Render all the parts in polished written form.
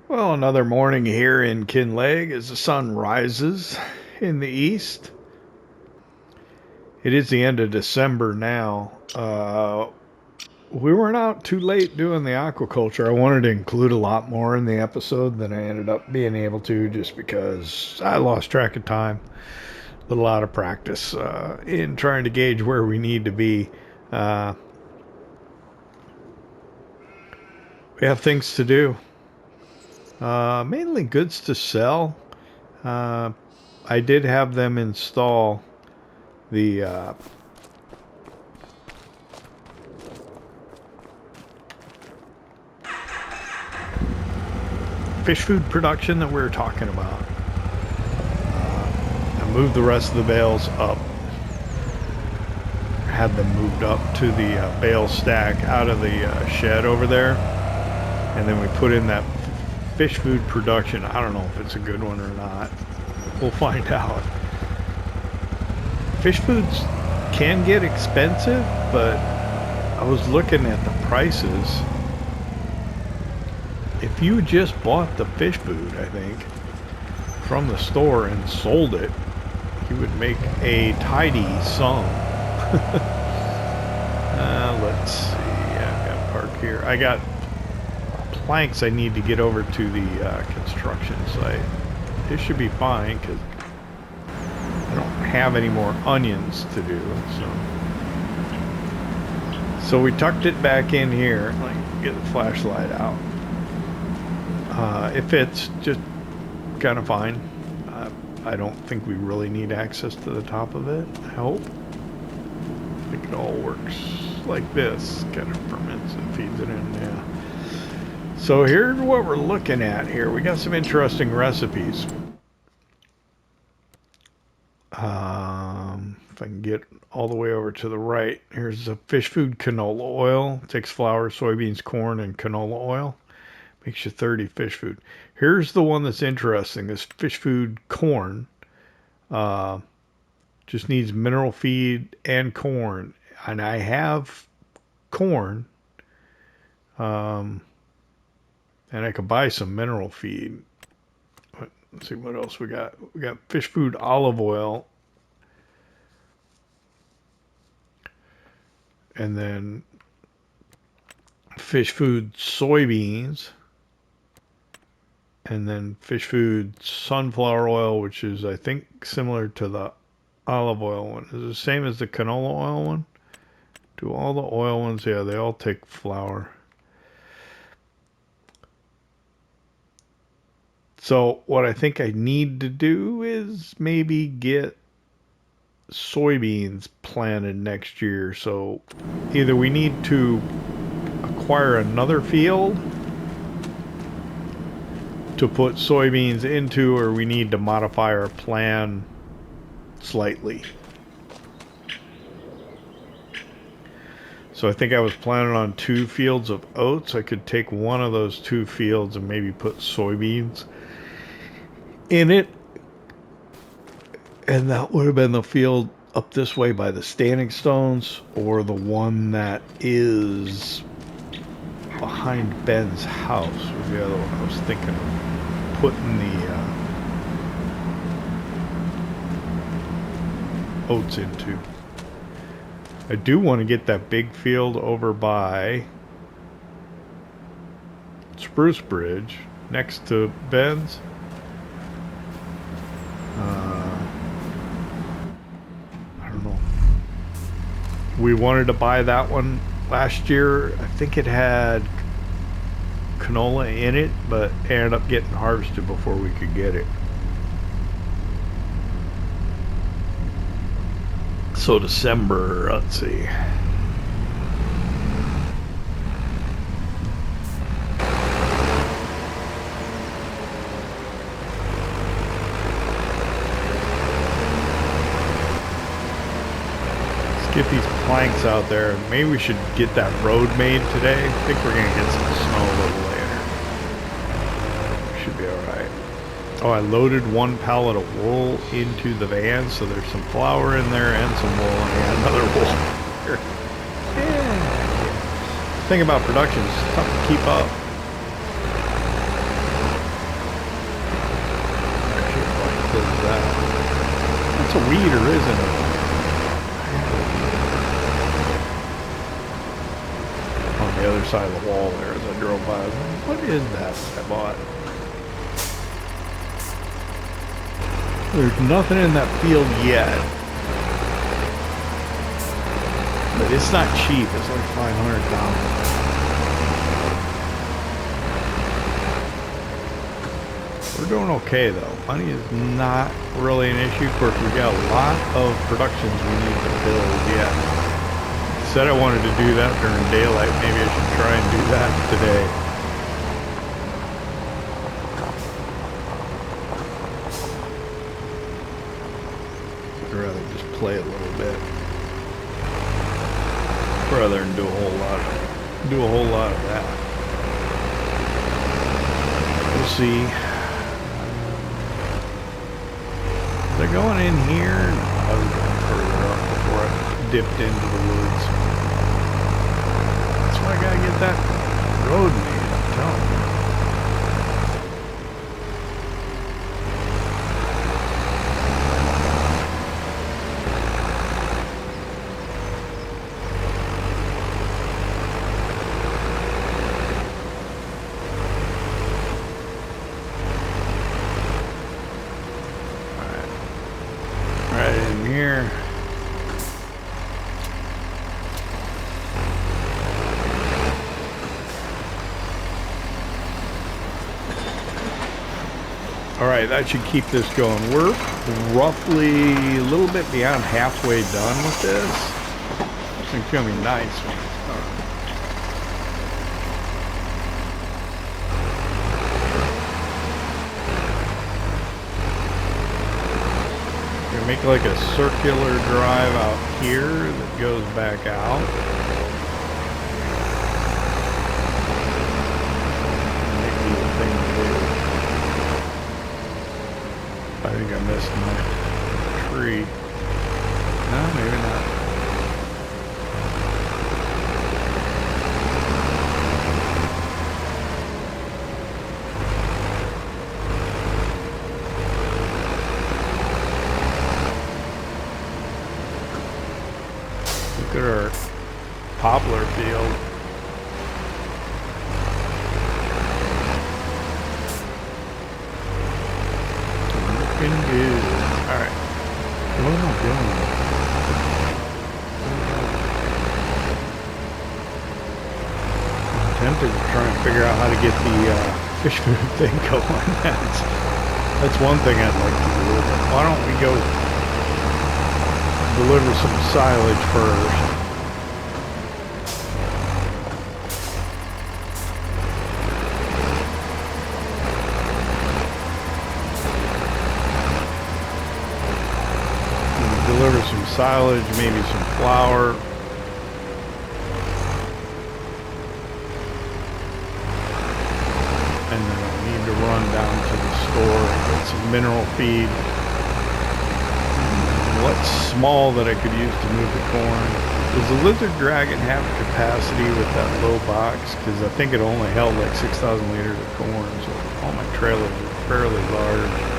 Well, another morning here in Kinlaig as the sun rises in the east. It is the end of December now. We weren't out too late doing the aquaculture. I wanted to include a lot more in the episode than I ended up being able to, just because I lost track of time. A lot of practice in trying to gauge where we need to be. We have things to do. Mainly goods to sell. I did have them install the fish food production that we were talking about. I moved the rest of the bales up. Had them moved up to the bale stack out of the shed over there. And then we put in that fish food production. I don't know if it's a good one or not. We'll find out. Fish foods can get expensive, but I was looking at the prices. If you just bought the fish food, I think, from the store and sold it, you would make a tidy sum. Let's see. I've got park here. I got planks I need to get over to the construction site. This should be fine because I don't have any more onions to do. So we tucked it back in here. Let me get the flashlight out. It fits just kind of fine. I don't think we really need access to the top of it. I hope. I think it all works like this. Kind of ferments and feeds it in. Yeah. So here's what we're looking at here. We got some interesting recipes. If I can get all the way over to the right, here's the fish food canola oil. It takes flour, soybeans, corn, and canola oil. Makes you 30 fish food. Here's the one that's interesting. This fish food corn just needs mineral feed and corn. And I have corn. And I could buy some mineral feed. Let's see what else we got. We got fish food olive oil. And then fish food soybeans. And then fish food sunflower oil, which is, I think, similar to the olive oil one. Is it the same as the canola oil one? Do all the oil ones? Yeah, they all take flour. So what I think I need to do is maybe get soybeans planted next year. So either we need to acquire another field to put soybeans into, or we need to modify our plan slightly. So I think I was planning on 2 fields of oats. I could take one of those 2 fields and maybe put soybeans in it, and that would have been the field up this way by the standing stones, or the one that is behind Ben's house was the other one I was thinking of putting the oats into. I do want to get that big field over by Spruce Bridge next to Ben's. I don't know. We wanted to buy that one last year. I think it had canola in it, but ended up getting harvested before we could get it. So December, let's see. Get these planks out there. Maybe we should get that road made today. I think we're gonna get some snow a little later. Should be alright. Oh, I loaded 1 pallet of wool into the van, so there's some flour in there and some wool, and I another wall here. Yeah. The thing about production is it's tough to keep up. Actually, if I close that. That's a weeder, isn't it? On the other side of the wall there as I drove by. I was like, what is that I bought? There's nothing in that field yet. But it's not cheap. It's like $500. We're doing okay though. Money is not really an issue. Of course, we got a lot of productions we need to build yet. Said I wanted to do that during daylight. Maybe I should try and do that today. I'd rather just play a little bit rather than do a whole lot of that. We'll see. They're going in here. No, I was going further up before I dipped into the woods. That's why I gotta get that road made, I'm telling you. Alright, that should keep this going. We're roughly a little bit beyond halfway done with this. This thing's gonna be nice when it's done. We're gonna make like a circular drive out here that goes back out. I think I missed my tree. No, maybe not. Look at our poplar field. Good. Alright. What am I doing? I'm tempted to try and figure out how to get the fish food thing going. That's one thing I'd like to do. Why don't we go deliver some silage first? Deliver some silage, maybe some flour. And then I need to run down to the store and get some mineral feed. What's small that I could use to move the corn? Does the Lizard Dragon have capacity with that low box? Because I think it only held like 6,000 liters of corn, so all my trailers are fairly large.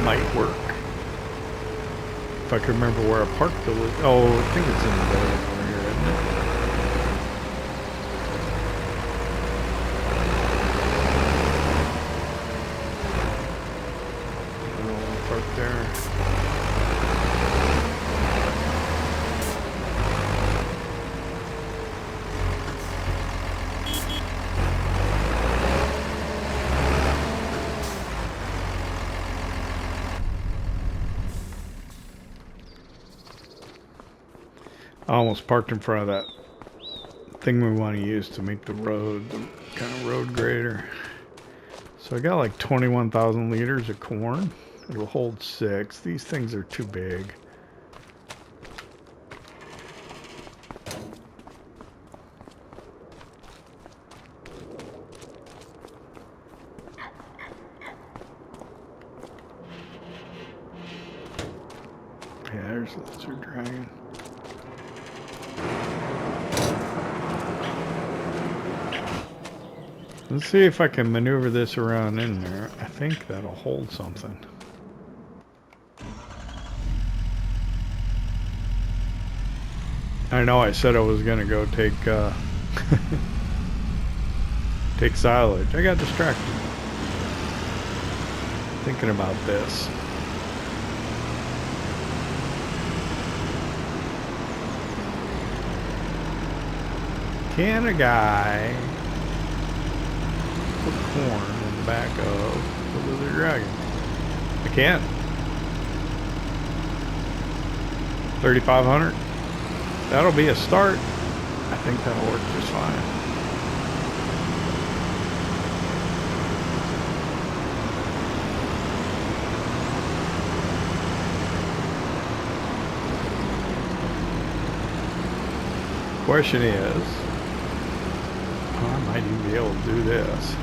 Might work. If I can remember where I parked the list. Oh, I think it's in the building over here, isn't it? Park there. I almost parked in front of that thing we want to use to make the road, the kind of road grader. So I got like 21,000 liters of corn. It'll hold 6. These things are too big. Where's the lizard dragon? Let's see if I can maneuver this around in there. I think that'll hold something. I know I said I was gonna go take take silage. I got distracted thinking about this. Can a guy put corn in the back of the lizard dragon? I can. 3,500. That'll be a start. I think that'll work just fine. Question is, I might even be able to do this.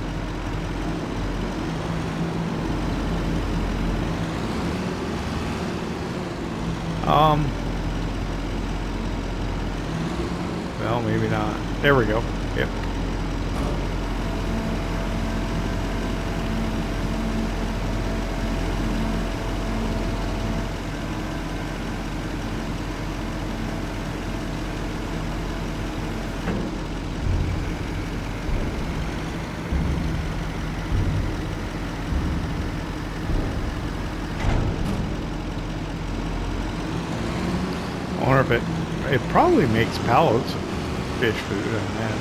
Well, maybe not. There we go. Yep. I wonder if it probably makes pallets of fish food, I imagine.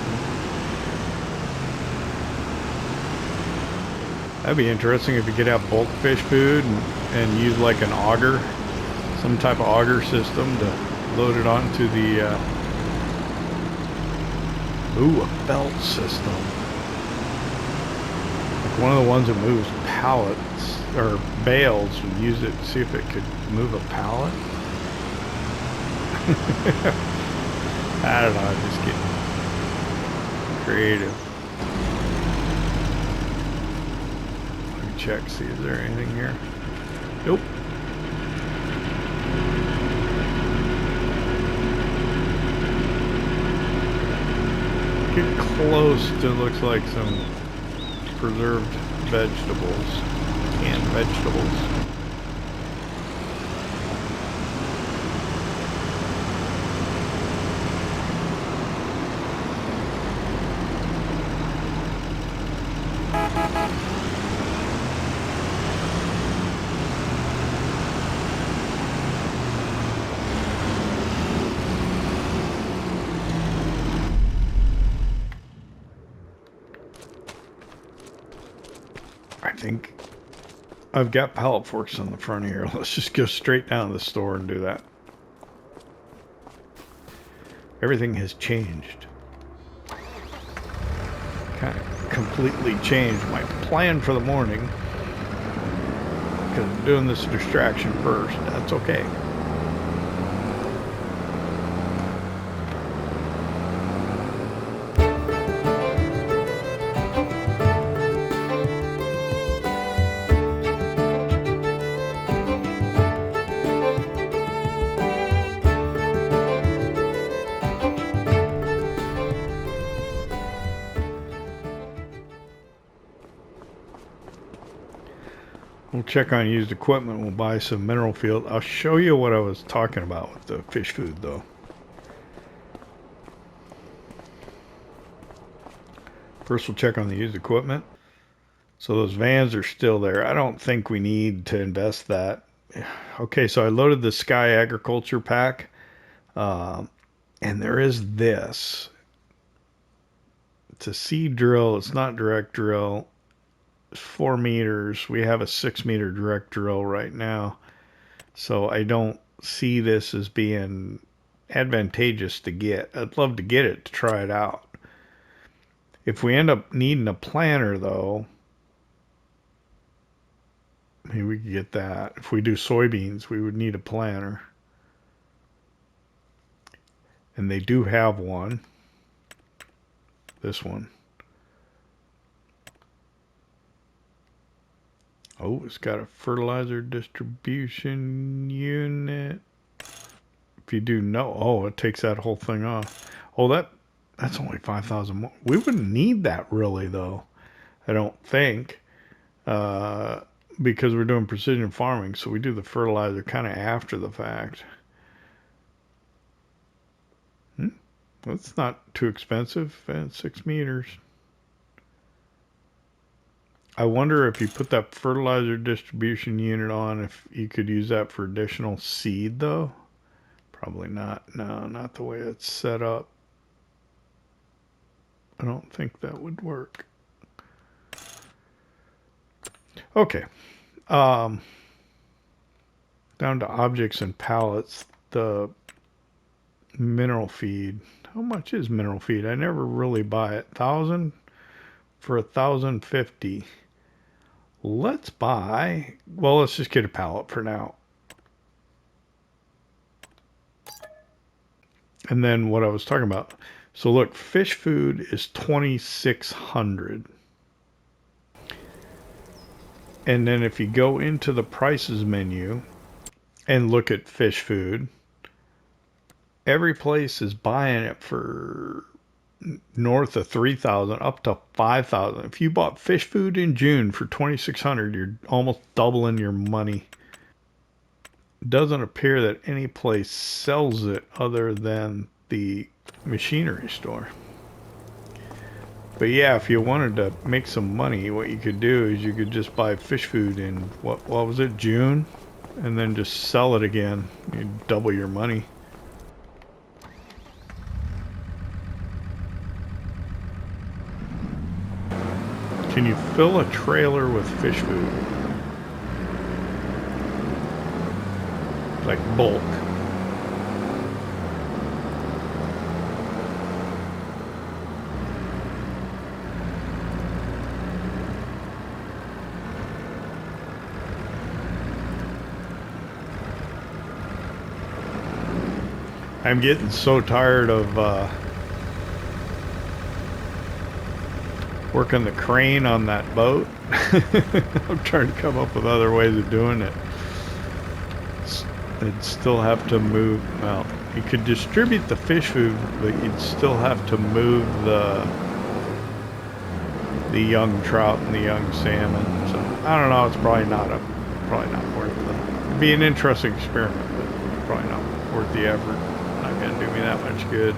That'd be interesting if you could have bulk fish food and use like an auger, some type of auger system to load it onto the a belt system. Like one of the ones that moves pallets or bales, would use it to see if it could move a pallet. I don't know, I'm just getting creative. Let me check, see, is there anything here? Nope. Get close to, looks like some preserved vegetables, canned vegetables. I think I've got pallet forks on the front here. Let's just go straight down to the store and do that. Everything has changed. Kind of completely changed my plan for the morning. Because I'm doing this distraction first. That's okay. We'll check on used equipment. We'll buy some mineral field. I'll show you what I was talking about with the fish food, though. First, we'll check on the used equipment. So those vans are still there. I don't think we need to invest that. Okay, so I loaded the Sky Agriculture pack. And there is this. It's a seed drill. It's not direct drill. 4 meters. We have a 6 meter direct drill right now, so I don't see this as being advantageous to get. I'd love to get it to try it out. If we end up needing a planter, though, maybe we could get that. If we do soybeans, we would need a planter, and they do have one. This one. Oh, it's got a fertilizer distribution unit. if you do no, oh, it takes that whole thing off. Oh, that's only 5,000 more. We wouldn't need that really, though. I don't think, because we're doing precision farming, so we do the fertilizer kind of after the fact. That's not too expensive, and 6 meters. I wonder if you put that fertilizer distribution unit on, if you could use that for additional seed, though. Probably not. No, not the way it's set up. I don't think that would work. Okay. Down to objects and pallets. The mineral feed. How much is mineral feed? I never really buy it. 1,000 for 1,050. Let's buy. Well, let's just get a pallet for now. And then what I was talking about. So look, fish food is 2,600. And then if you go into the prices menu and look at fish food, every place is buying it for north of 3,000 up to 5,000. If you bought fish food in June for 2,600, you're almost doubling your money. It doesn't appear that any place sells it other than the machinery store. But yeah, if you wanted to make some money, what you could do is you could just buy fish food in what was it, June, and then just sell it again. You'd double your money. Can you fill a trailer with fish food? Like bulk. I'm getting so tired of working the crane on that boat. I'm trying to come up with other ways of doing it. You'd still have to move. Well, you could distribute the fish food, but you'd still have to move the young trout and the young salmon. So I don't know. It's probably not worth it. It'd be an interesting experiment, but probably not worth the effort. Not gonna do me that much good.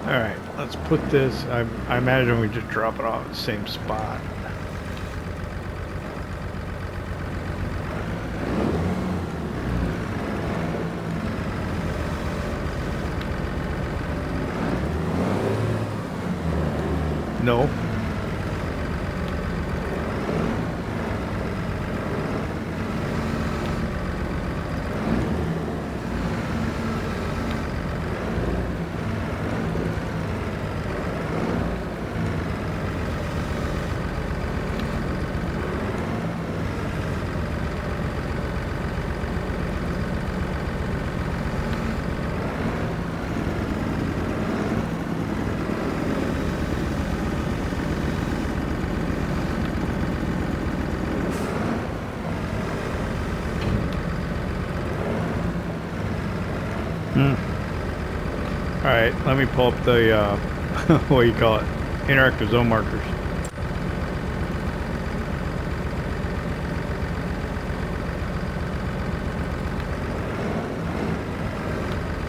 Alright, let's put this, I imagine we just drop it off at the same spot. No. Alright, let me pull up the, what do you call it? Interactive zone markers.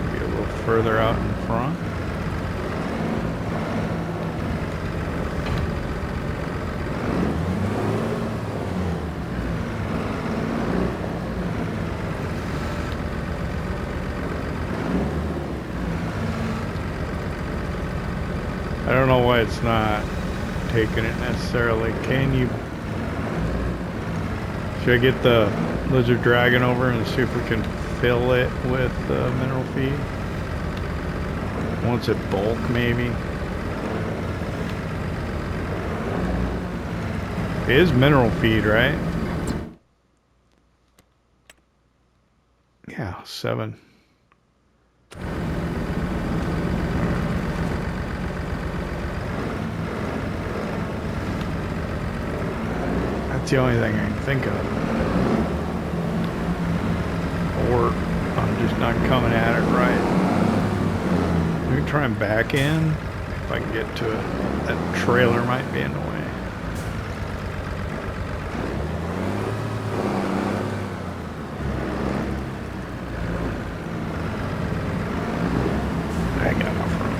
Maybe a little further out in front. I don't know why it's not taking it necessarily. Can you... Should I get the lizard dragon over and see if we can fill it with mineral feed? Once it bulk, maybe. It is mineral feed, right? Yeah, 7. That's the only thing I can think of. Or I'm just not coming at it right. Let me try and back in. If I can get to it. That trailer might be in the way. I got enough room.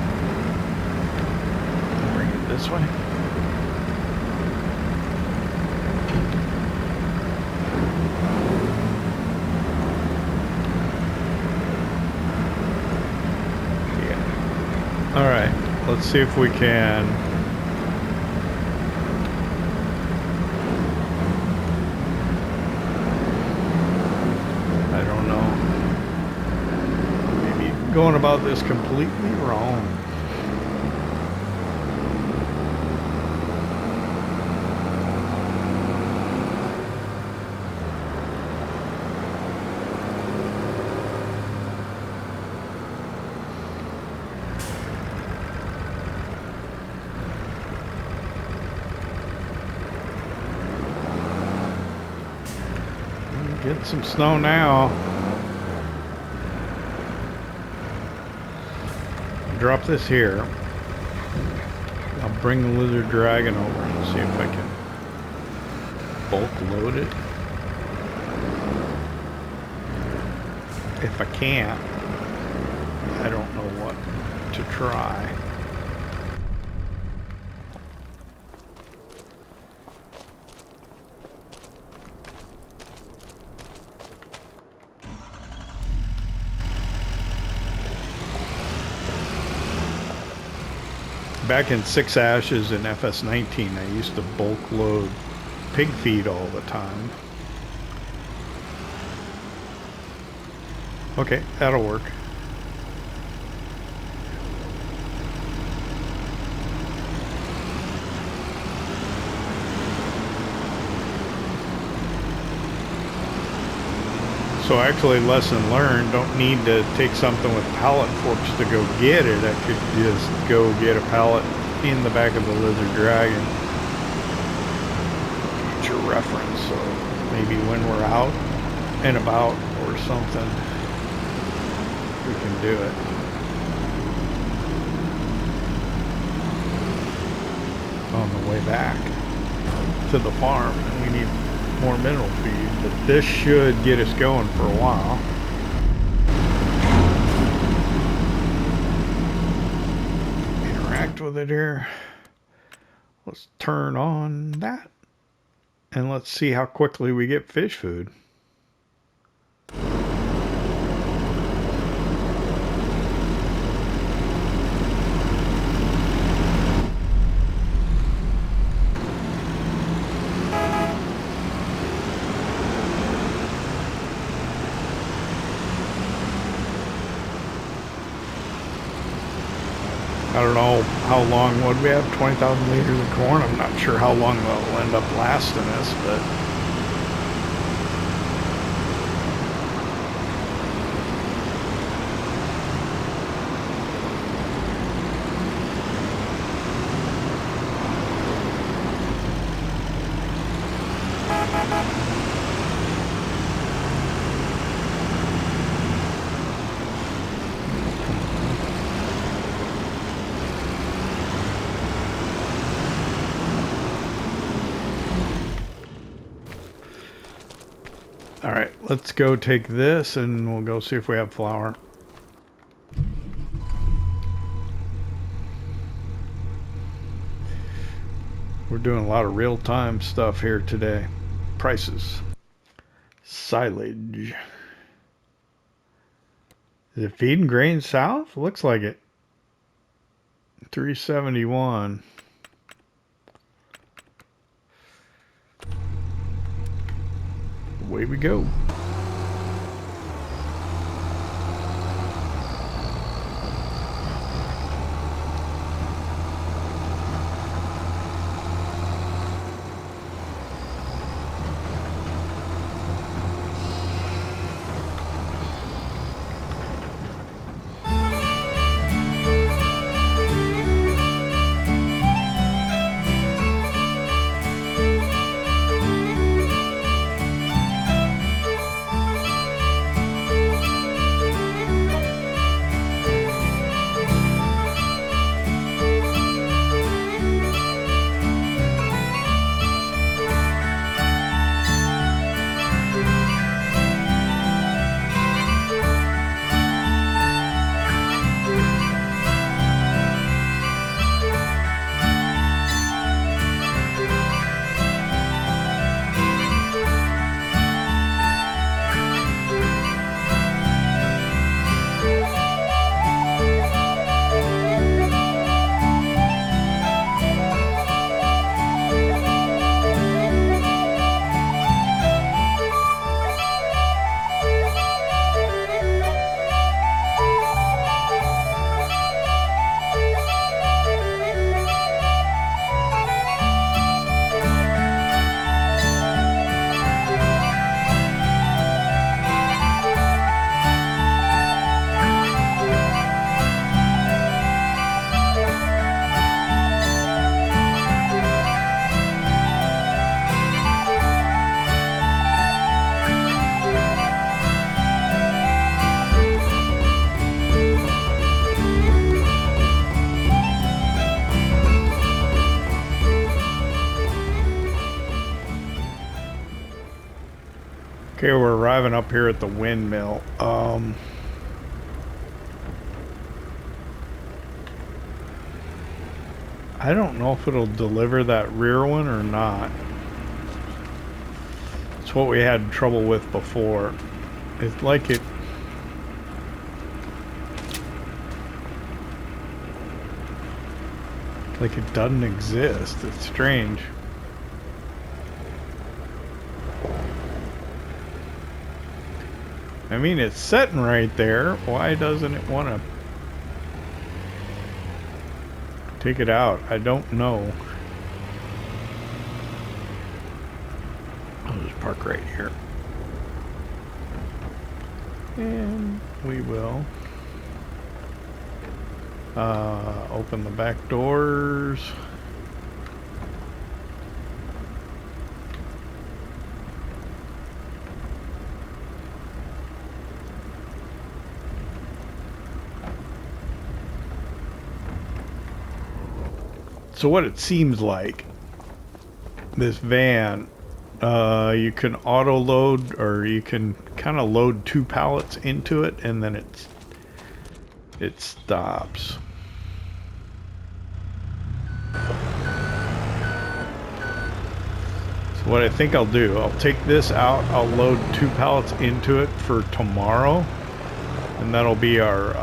Bring it this way. All right, let's see if we can. I don't know. Maybe going about this completely wrong. Get some snow now. Drop this here. I'll bring the lizard dragon over and see if I can bulk load it. If I can't, I don't know what to try. Back in 6 Ashes in FS19, I used to bulk load pig feed all the time. Okay, that'll work. So actually, lesson learned, don't need to take something with pallet forks to go get it. I could just go get a pallet in the back of the lizard dragon. Get your reference, so maybe when we're out and about or something, we can do it. On the way back to the farm, and we need more mineral feed, but this should get us going for a while. Interact with it here. Let's turn on that and let's see how quickly we get fish food. I don't know how long would we have 20,000 liters of corn. I'm not sure how long that'll end up lasting us, but all right, let's go take this and we'll go see if we have flour. We're doing a lot of real-time stuff here today. Prices. Silage. Is it feeding grain south? Looks like it. 371. Away we go. Okay, we're arriving up here at the windmill. I don't know if it'll deliver that rear one or not. It's what we had trouble with before. It's like it... like it doesn't exist. It's strange. I mean, it's sitting right there. Why doesn't it want to take it out? I don't know. I'll just park right here. And we will open the back doors. So what it seems like, this van, you can auto load, or you can kind of load 2 pallets into it, and then it stops. So what I think I'll do, I'll take this out, I'll load 2 pallets into it for tomorrow, and that'll be our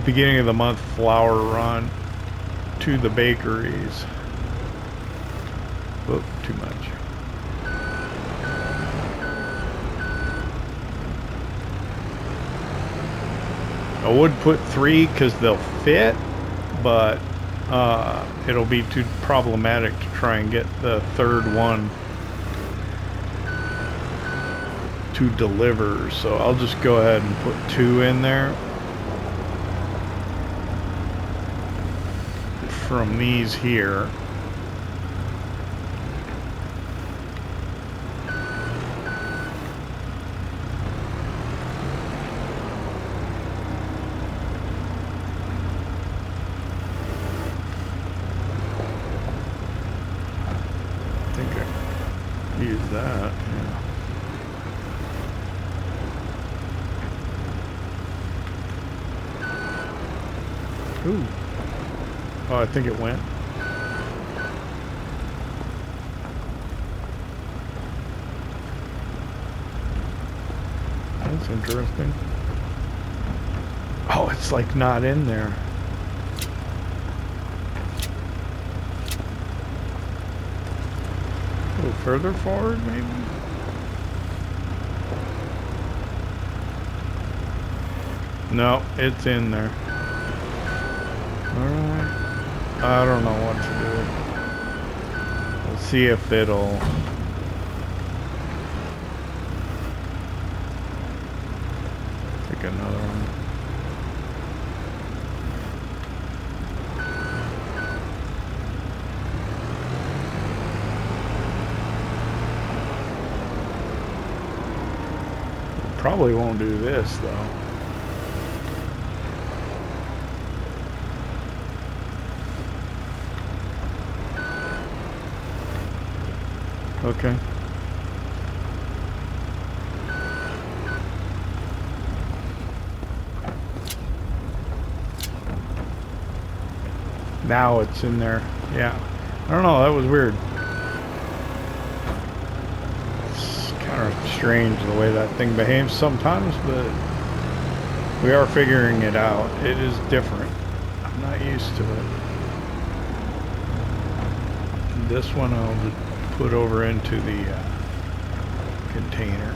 beginning of the month flour run to the bakeries. Whoop, too much. I would put 3 because they'll fit, but it'll be too problematic to try and get the 3rd one to deliver. So I'll just go ahead and put 2 in there. From these here. I think I use that. Yeah. Ooh. Oh, I think it went. That's interesting. Oh, it's like not in there. A little further forward, maybe? No, it's in there. Alright. I don't know what to do. We'll see if it'll... take another one. Probably won't do this though. Okay. Now it's in there. Yeah. I don't know, that was weird. It's kind of strange the way that thing behaves sometimes, but we are figuring it out. It is different. I'm not used to it. This one I'll just put over into the container.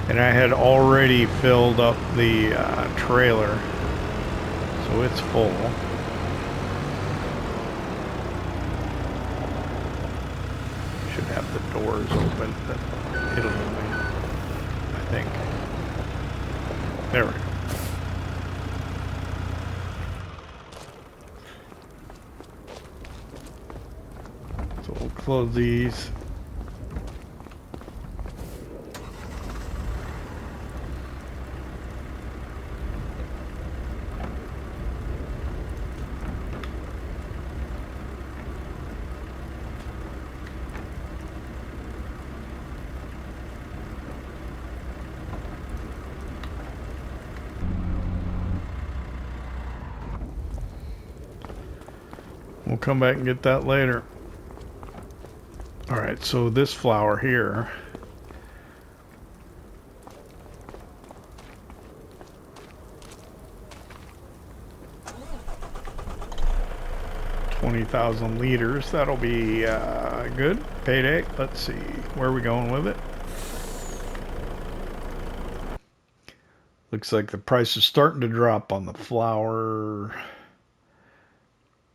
And I had already filled up the trailer, so it's full. Should have the doors open, but it'll be, I think. There we go. So we'll close these. We'll come back and get that later. Alright, so this flour here, $20,000 that'll be good. Payday. Let's see, where are we going with it? Looks like the price is starting to drop on the flour.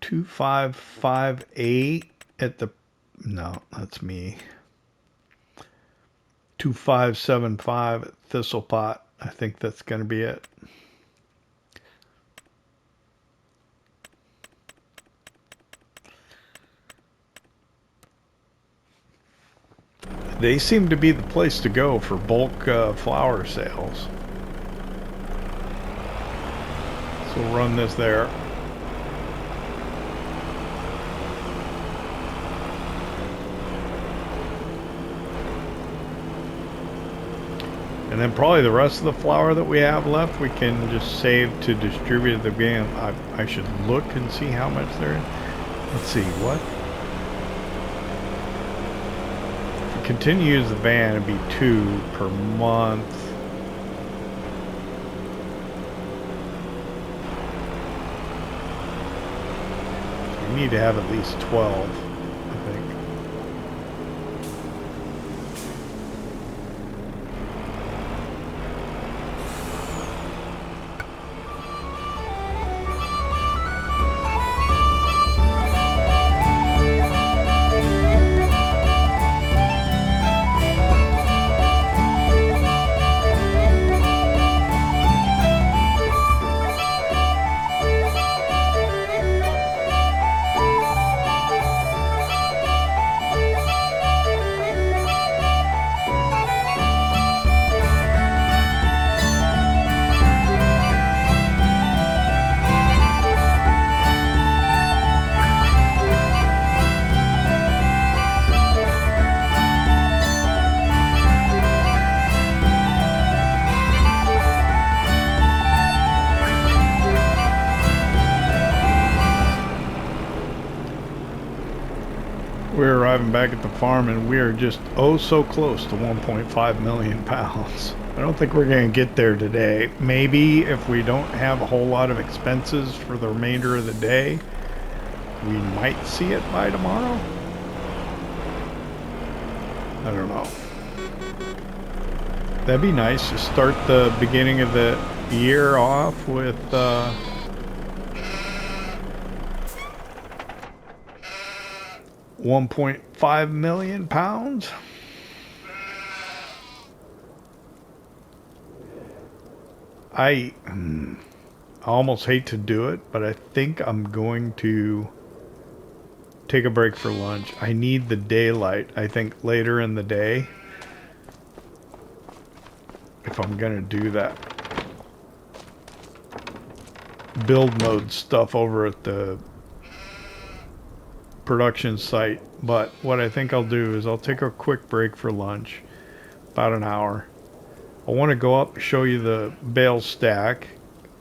2558 at the, no, that's me. 2575 at Thistlepot. I think that's going to be it. They seem to be the place to go for bulk flour sales. So we'll run this there. And then probably the rest of the flour that we have left, we can just save to distribute the game. I should look and see how much there is. Let's see, what? If we continue to use the van, it'd be 2 per month. We need to have at least 12, I think. We're arriving back at the farm and we are just oh so close to 1.5 million pounds. I don't think we're going to get there today. Maybe if we don't have a whole lot of expenses for the remainder of the day, we might see it by tomorrow. I don't know. That'd be nice to start the beginning of the year off with 1.5 million pounds. I almost hate to do it, but I think I'm going to take a break for lunch. I need the daylight, I think, later in the day, if I'm gonna do that build mode stuff over at the production site. But what I think I'll do is I'll take a quick break for lunch, about an hour. I want to go up and show you the bale stack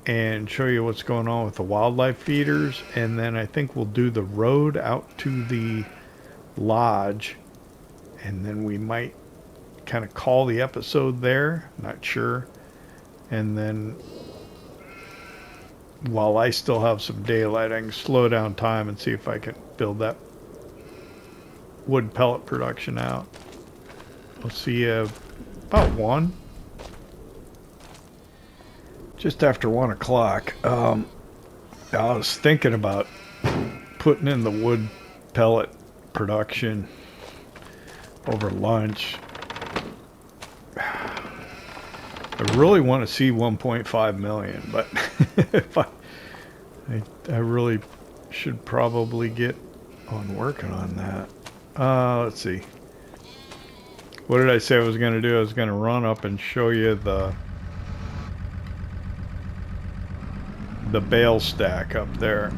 and show you what's going on with the wildlife feeders, and then I think we'll do the road out to the lodge, and then we might kind of call the episode there, not sure. And then while I still have some daylight, I can slow down time and see if I can build that wood pellet production out. We'll see you about 1. Just after 1 o'clock. I was thinking about putting in the wood pellet production over lunch. I really want to see 1.5 million, but if I really should probably get on working on that. Let's see. What did I say I was going to do? I was going to run up and show you the bale stack up there.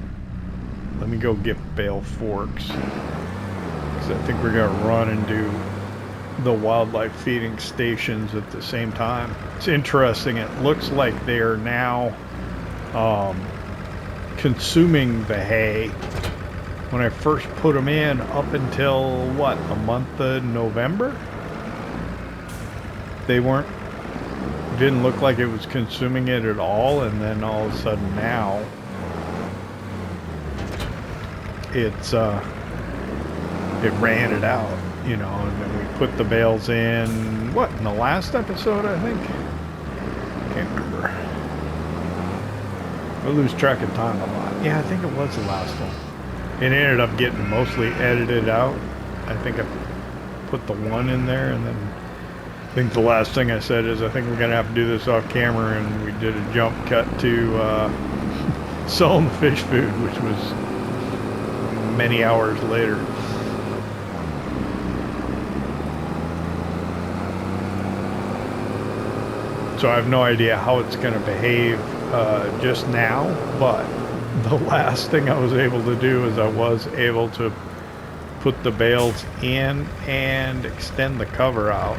Let me go get bale forks, because I think we're going to run and do the wildlife feeding stations at the same time. It's interesting. It looks like they are now consuming the hay when I first put them in up until, what, the month of November? They didn't look like it was consuming it at all, and then all of a sudden now, it ran it out, you know, and then we put the bales in, what, in the last episode, I think? Can't remember. I lose track of time a lot. Yeah, I think it was the last one. It ended up getting mostly edited out. I think I put the one in there, and then I think the last thing I said is I think we're going to have to do this off camera, and we did a jump cut to selling the fish food, which was many hours later. So I have no idea how it's going to behave just now, but the last thing I was able to do is I was able to put the bales in and extend the cover out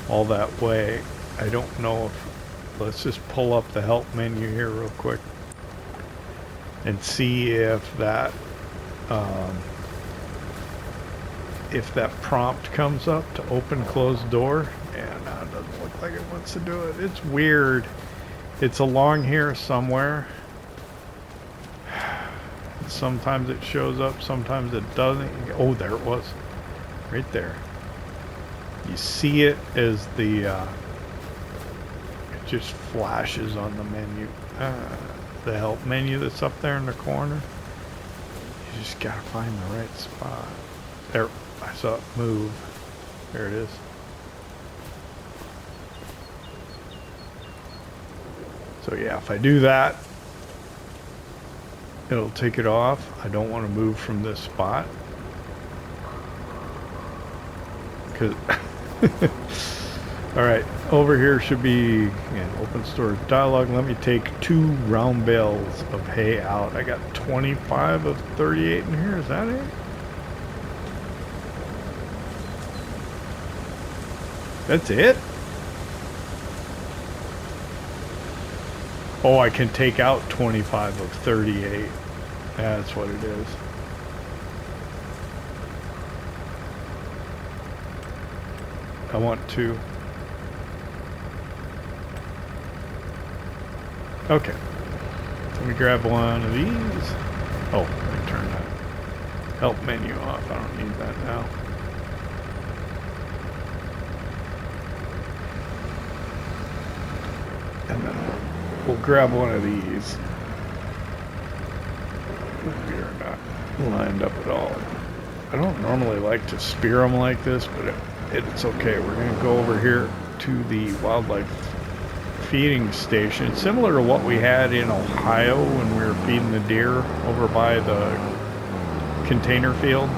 all that way. I don't know if, let's just pull up the help menu here real quick and see if that prompt comes up to open close door. Yeah, no, it doesn't look like it wants to do it. It's weird. It's along here somewhere. Sometimes it shows up, sometimes it doesn't. Oh, there it was. Right there. You see it as the it just flashes on the menu. The help menu that's up there in the corner. You just gotta find the right spot. There, I saw it move. There it is. So yeah, if I do that, it'll take it off. I don't want to move from this spot. Cause all right, over here should be open storage dialog. Let me take 2 round bales of hay out. I got 25 of 38 in here. Is that it? That's it? Oh, I can take out 25 of 38. That's what it is. I want to. Okay. Let me grab one of these. Oh, let me turn that help menu off. I don't need that now. And then we'll grab one of these. We are not lined up at all. I don't normally like to spear them like this, but it's okay. We're going to go over here to the wildlife feeding station, similar to what we had in Ohio when we were feeding the deer over by the container field.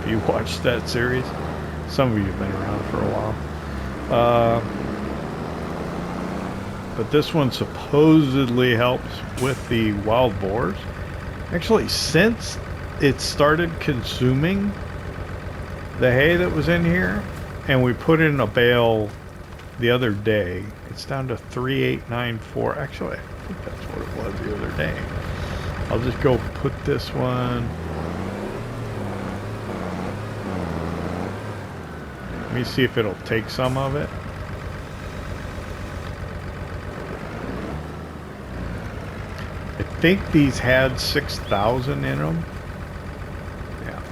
If you watched that series, some of you have been around for a while. But this one supposedly helps with the wild boars. Actually, since it started consuming the hay that was in here, and we put in a bale the other day, it's down to 3894. Actually, I think that's what it was the other day. I'll just go put this one. Let me see if it'll take some of it. I think these had 6,000 in them. Yeah.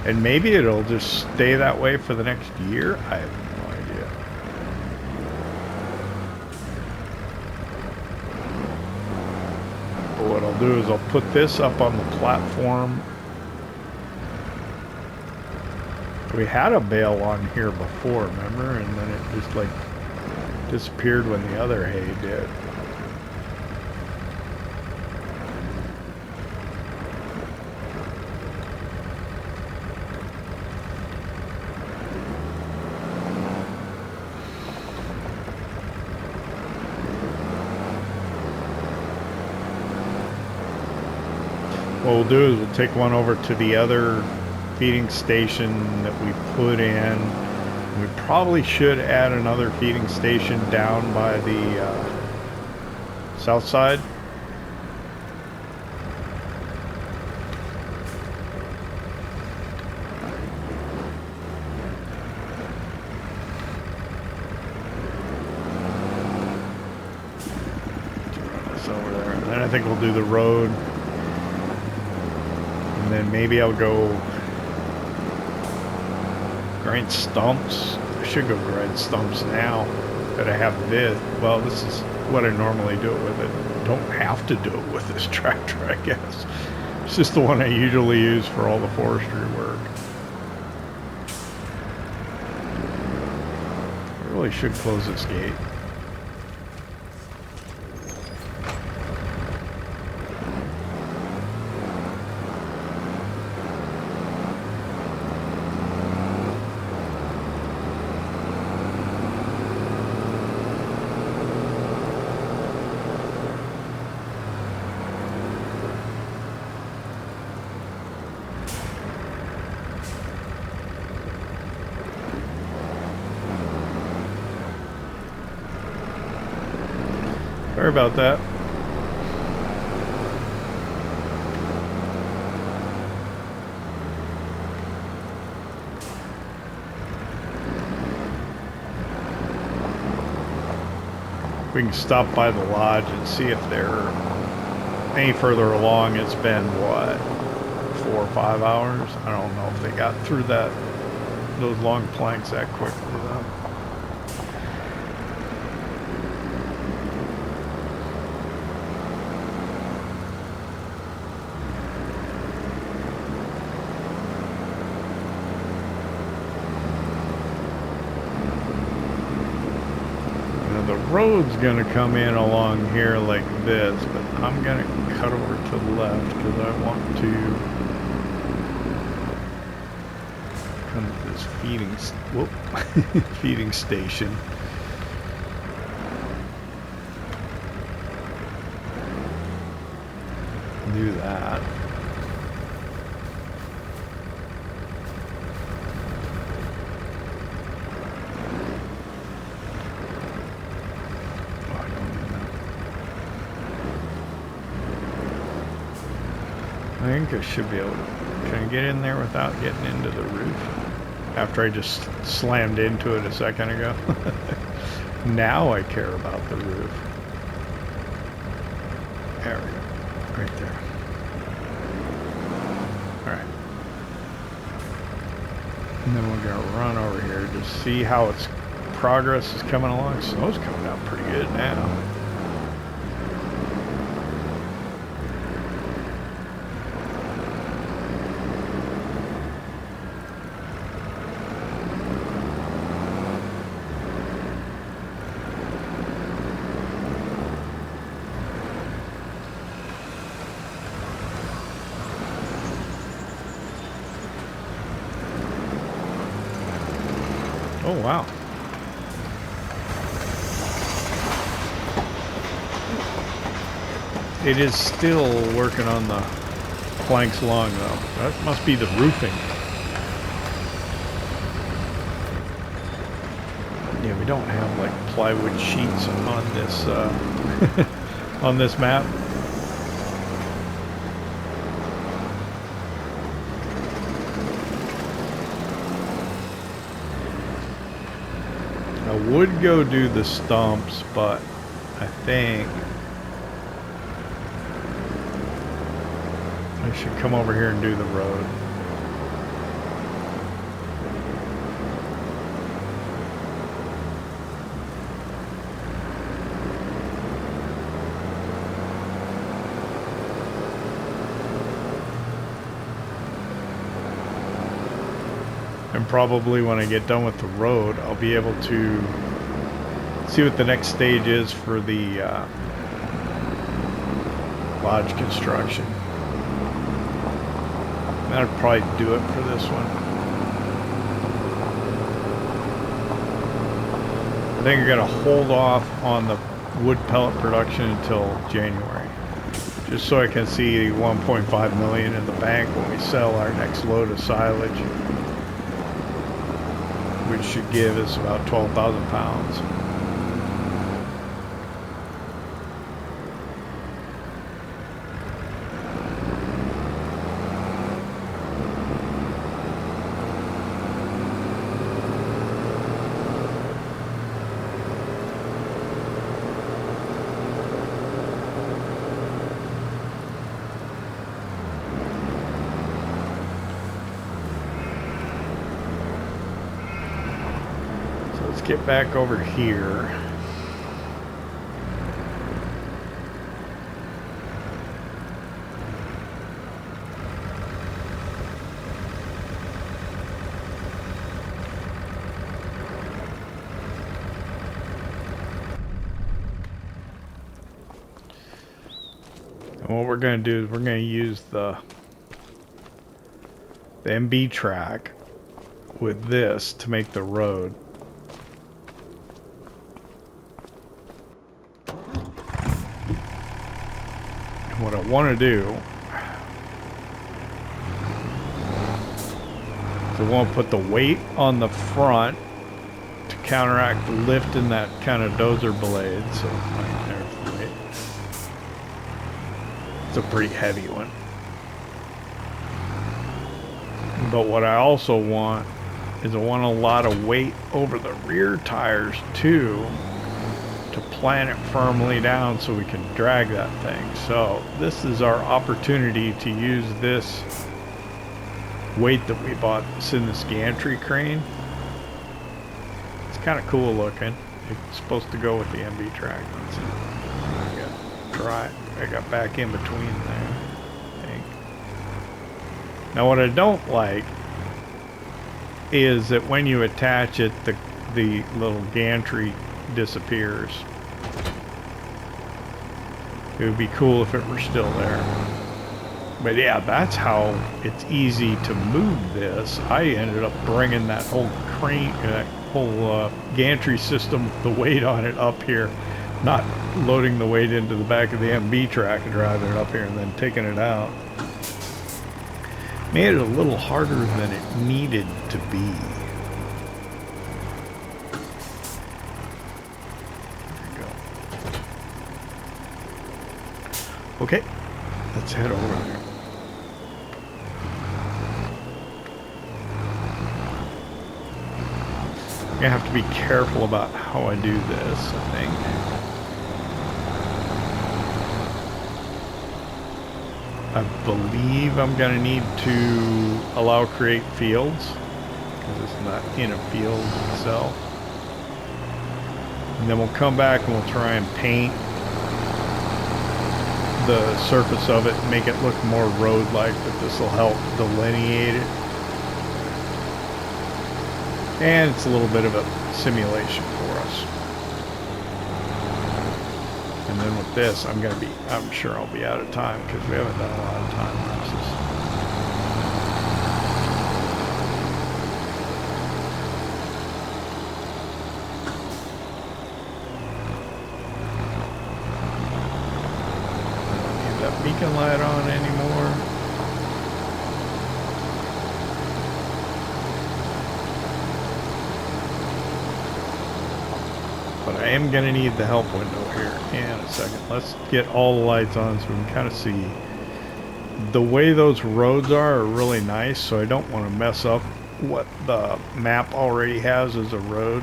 And maybe it'll just stay that way for the next year. I have no idea. But what I'll do is I'll put this up on the platform. We had a bale on here before, remember? And then it just like disappeared when the other hay did. What we'll do is we'll take one over to the other feeding station that we put in. We probably should add another feeding station down by the South side. Over there. And then I think we'll do the road. And then maybe I'll go grind stumps. I should go grind stumps now that I have this. Well, this is what I normally do it with. I don't have to do it with this tractor, I guess. It's just the one I usually use for all the forestry work. I really should close this gate. Sorry about that. We can stop by the lodge and see if they're any further along. It's been, what, 4 or 5 hours? I don't know if they got through those long planks that quick for them. Road's gonna come in along here like this, but I'm gonna cut over to the left because I want to come to this feeding station. Do that. I think I should be able to. Can I get in there without getting into the roof? After I just slammed into it a second ago. Now I care about the roof. There we go. Right there. Alright. And then we're going to run over here to see how its progress is coming along. Snow's coming out pretty good now. Oh, wow. It is still working on the planks along, though. That must be the roofing. Yeah, we don't have, like, plywood sheets on this, on this map. I would go do the stumps, but I think I should come over here and do the road. And probably when I get done with the road, I'll be able to see what the next stage is for the lodge construction. That'll probably do it for this one. I think I'm gonna hold off on the wood pellet production until January, just so I can see 1.5 million in the bank when we sell our next load of silage, which should give us about 12,000 pounds. get back over here. And what we're going to do is we're going to use the MB track with this to make the road. And what I want to do is I want to put the weight on the front to counteract the lift in that kind of dozer blade. So there's the weight. It's a pretty heavy one. But what I also want is I want a lot of weight over the rear tires too, to plant it firmly down so we can drag that thing. So this is our opportunity to use this weight that we bought that's in this gantry crane. It's kind of cool looking. It's supposed to go with the MB track. Let's see. I got back in between there. Now what I don't like is that when you attach it, the little gantry disappears. It would be cool if it were still there. But yeah, that's how it's easy to move this. I ended up bringing that whole crane, whole gantry system with the weight on it up here, not loading the weight into the back of the MB track and driving it up here and then taking it out. Made it a little harder than it needed to be. There we go. Okay, let's head over there. I'm gonna have to be careful about how I do this, I think. I believe I'm going to need to allow create fields, because it's not in a field itself. And then we'll come back and we'll try and paint the surface of it and make it look more road-like, but this will help delineate it. And it's a little bit of a simulation for us. And then with this, I'm sure I'll be out of time because we haven't done a lot of time lapses. I don't need that beacon light on anymore. But I am going to need the help window here in a second. Let's get all the lights on so we can kind of see. The way those roads are really nice, so I don't want to mess up what the map already has as a road.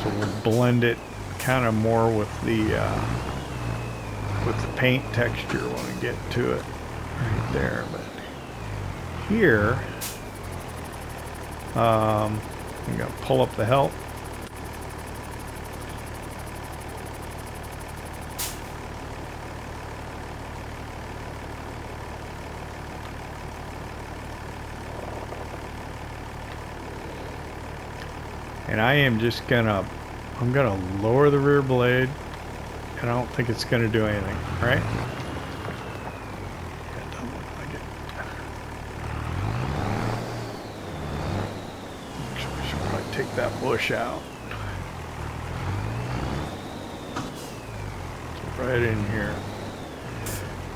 So we'll blend it kind of more with the paint texture when we get to it right there. But here, I'm going to pull up the help. And I am just I'm gonna lower the rear blade, and I don't think it's gonna do anything, right? It doesn't look like it. Actually, I should probably take that bush out. So right in here.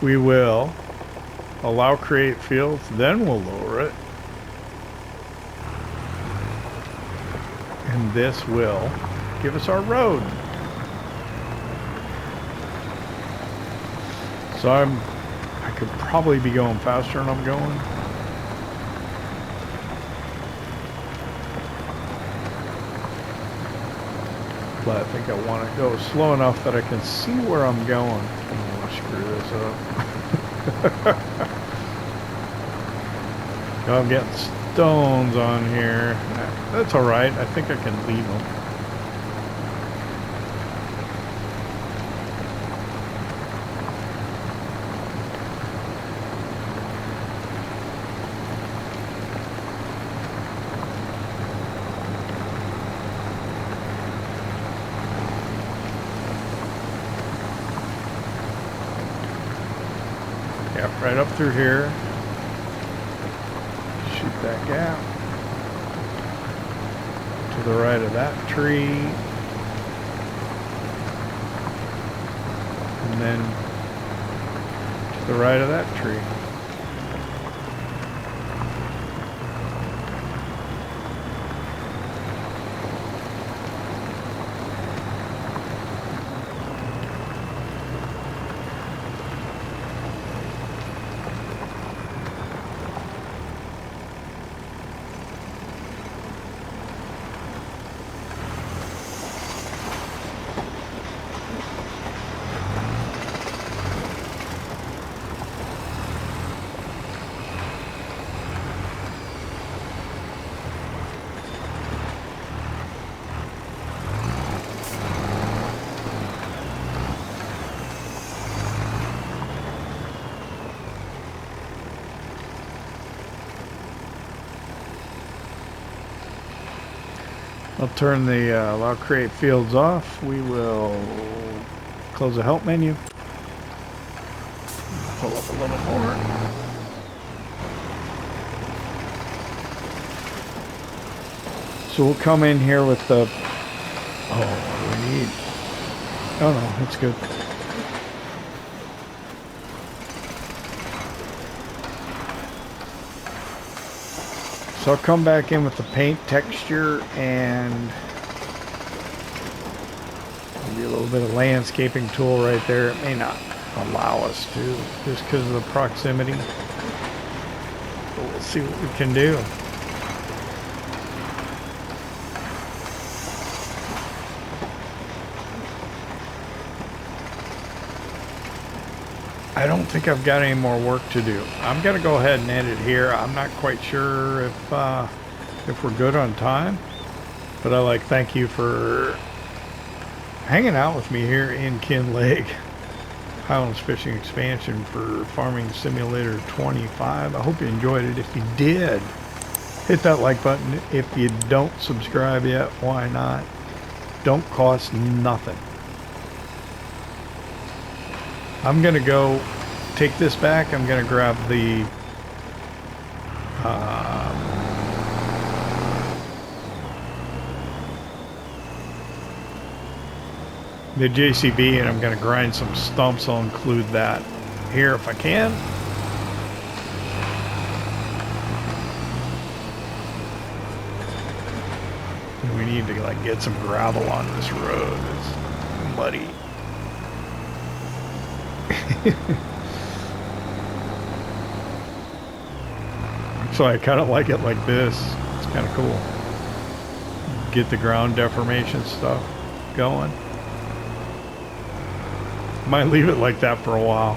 We will allow create fields, then we'll lower it. And this will give us our road. So I could probably be going faster than I'm going. But I think I want to go slow enough that I can see where I'm going. I don't want to screw this up. No, I'm getting stones on here. That's all right. I think I can leave them. Yeah, right up through here. Shoot that gap. To the right of that tree. And then to the right of that tree. I'll turn the allow create fields off. We will close the help menu. Pull up a little more. So we'll come in here with the, oh, what do we need? Oh no, that's good. So I'll come back in with the paint texture and maybe a little bit of landscaping tool right there. It may not allow us to just because of the proximity. But we'll see what we can do. I don't think I've got any more work to do. I'm gonna go ahead and end it here. I'm not quite sure if we're good on time, but I like thank you for hanging out with me here in Kinlaig, Highlands Fishing Expansion for Farming Simulator 25. I hope you enjoyed it. If you did, hit that like button. If you don't subscribe yet, why not? Don't cost nothing. I'm gonna go take this back. I'm gonna grab the JCB, and I'm gonna grind some stumps. I'll include that here if I can. And we need to like get some gravel on this road. It's muddy. So I kind of like it like this. It's kind of cool. Get the ground deformation stuff going. Might leave it like that for a while.